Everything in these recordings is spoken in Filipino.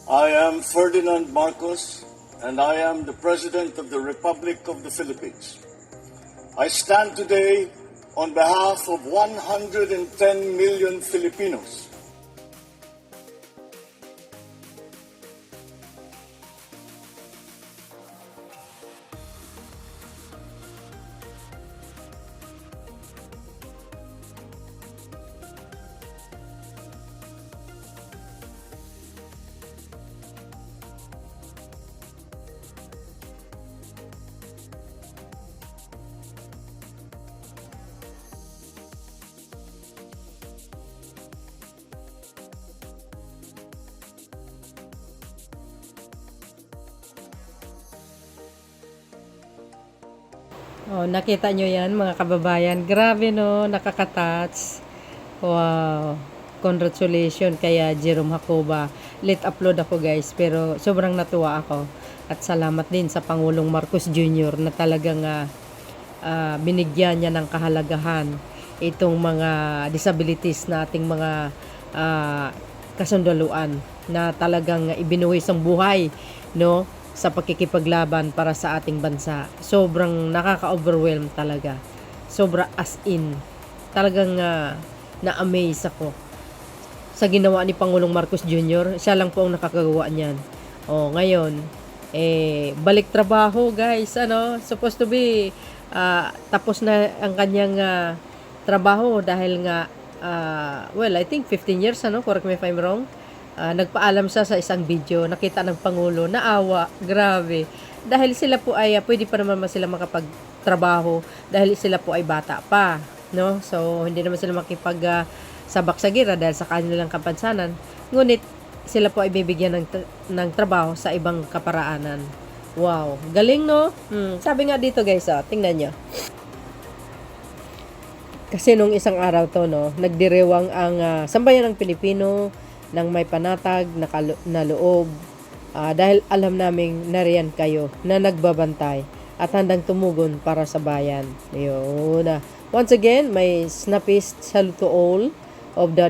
I am Ferdinand Marcos, and I am the President of the Republic of the Philippines. I stand today on behalf of 110 million Filipinos. Oh, nakita nyo yan mga kababayan. Grabe no, nakaka-touch. Wow. Congratulations kaya Jerome Jacoba. Late upload ako guys, pero sobrang natuwa ako. At salamat din sa Pangulong Marcos Jr. na talagang binigyan niya ng kahalagahan itong mga disabilities na ating mga kasundaluan na talagang ibinuhis ang buhay, no? Sa pagkikipaglaban para sa ating bansa. Sobrang nakaka-overwhelm talaga. Sobra as in. Talagang na-amaze ako sa ginawa ni Pangulong Marcos Jr. Siya lang po ang nakakagawa niyan. Oh, ngayon, balik trabaho guys. Supposed to be tapos na ang kanyang trabaho dahil nga I think 15 years, correct me if I'm wrong. Nagpaalam siya sa isang video, nakita ng Pangulo, naawa, grabe. Dahil sila po ay, pwede pa naman sila makapagtrabaho dahil sila po ay bata pa, no? So, hindi naman sila makipag sabak sa gira dahil sa kanilang kapansanan. Ngunit, sila po ay bibigyan ng trabaho sa ibang kaparaanan. Wow, galing no? Sabi nga dito guys, tingnan nyo. Kasi nung isang araw to, no, nagdirewang ang sambayan ng Pilipino ng may panatag na loob dahil alam naming nariyan kayo na nagbabantay at handang tumugon para sa bayan. Yun. Once again, may snappist salute to all of the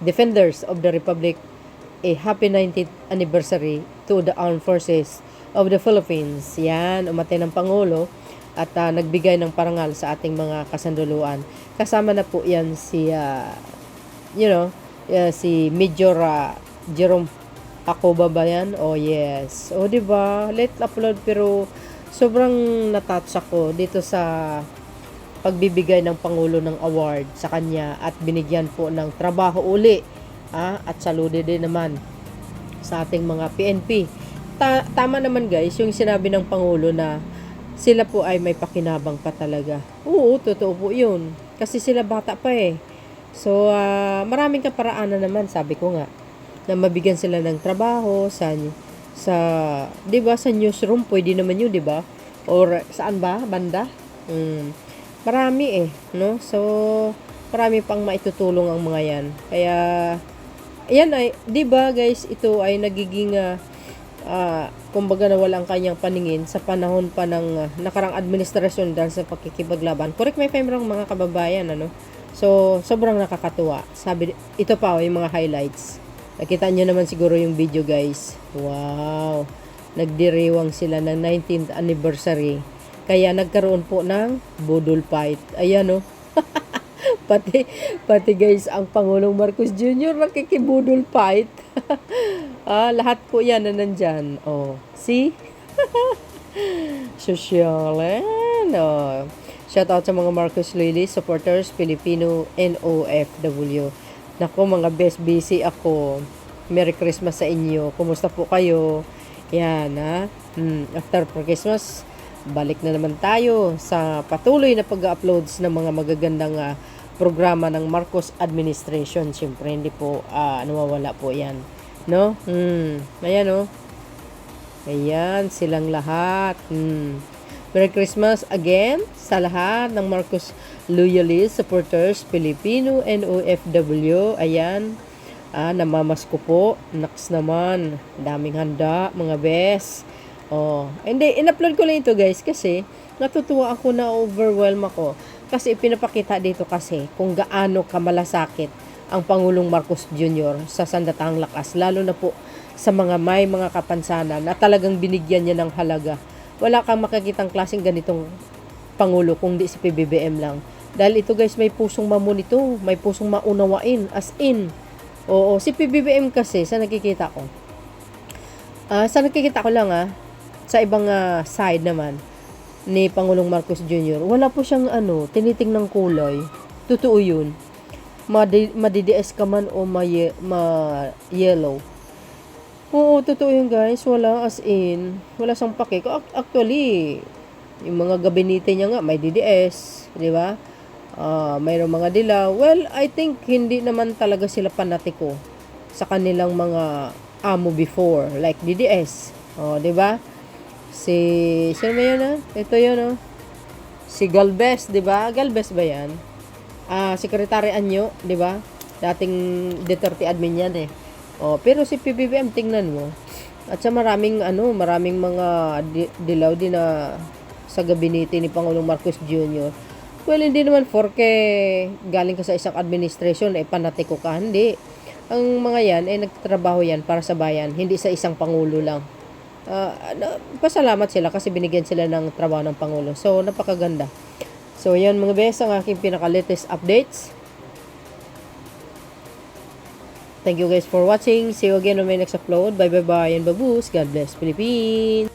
defenders of the Republic. A happy 90th anniversary to the Armed Forces of the Philippines. Yan, umatay ng Pangulo at nagbigay ng parangal sa ating mga kasanduluan. Kasama na po yan si si Major Jerome Jacoba ba yan? Oh yes. Oh diba? Late upload pero sobrang natouch ako dito sa pagbibigay ng Pangulo ng award sa kanya at binigyan po ng trabaho uli. At saludo din naman sa ating mga PNP. Tama naman guys yung sinabi ng Pangulo na sila po ay may pakinabang pa talaga. Oo, totoo po yun. Kasi sila bata pa eh. So, maraming kaparaanan naman, sabi ko nga, na mabigyan sila ng trabaho sa 'di ba, sa newsroom, pwede naman 'yun, 'di ba? Or saan ba? Banda? Marami no? So, marami pang maitutulong ang mga 'yan. Kaya yan ay, 'di ba, guys, ito ay nagiging kumbaga nawala ang kanyang paningin sa panahon pa ng nakarang administrasyon dahil sa pagkikipaglaban. Correct me if I'm wrong, mga kababayan, So, sobrang nakakatuwa. Sabi, ito pa yung mga highlights. Nakita nyo naman siguro yung video guys. Wow! Nagdiriwang sila ng 19th anniversary. Kaya nagkaroon po ng budol fight. Ayan pati guys, ang Pangulong Marcos Jr. nakikibudol fight. Lahat po yan na nandyan. Oh, see? Social, Shout out sa mga Marcos Lily supporters, Filipino and OFW. Naku, mga best, busy ako. Merry Christmas sa inyo. Kumusta po kayo? Yan, after Christmas, balik na naman tayo sa patuloy na pag-uploads ng mga magagandang programa ng Marcos administration. Siyempre, hindi po nawawala po yan. No? Ayan, Ayan, silang lahat. Merry Christmas again sa lahat ng Marcos loyalists, supporters, Filipino and OFW. Ayan, namamasko po. Naks naman, daming handa, mga best. Hindi, in-upload ko lang ito guys kasi natutuwa ako, na overwhelm ako. Kasi pinapakita dito kasi kung gaano kamalasakit ang Pangulong Marcos Jr. sa sandatahang lakas. Lalo na po sa may mga kapansanan na talagang binigyan niya ng halaga. Wala kang makikitang klaseng ganitong Pangulo kung di si PBBM lang. Dahil ito guys, may pusong mamunito, may pusong maunawain, as in. Oo, si PBBM kasi, sa nakikita ko. Sa nakikita ko lang sa ibang side naman ni Pangulong Marcos Jr., wala po siyang tinitingnang kulay. Totoo yun. Madidies ka man o ma-yellow. Oo, totoo yun guys. Wala, as in. Wala siyang pake. Actually, yung mga gabinete niya nga, may DDS. Di ba? Mayroong mga dilaw. Well, I think hindi naman talaga sila panatiko sa kanilang mga amo before. Like DDS. Di ba? Sino ba yun Ito yun Si Galvez, di ba? Galvez ba yan? Secretary Anyo, di ba? Dating Duterte admin yan pero si PBBM, tingnan mo. At sa maraming mga dilaw din na sa gabinete ni Pangulong Marcos Jr. Well, hindi naman forke galing ka sa isang administration panatiko ka. Hindi. Ang mga yan nagtatrabaho yan para sa bayan, hindi sa isang pangulo lang. Pasalamat sila kasi binigyan sila ng trabaho ng pangulo. So, napakaganda. So, yan mga bes, ang aking pinaka-latest updates. Thank you guys for watching. See you again on my next upload. Bye bye bye and baboos. God bless Philippines.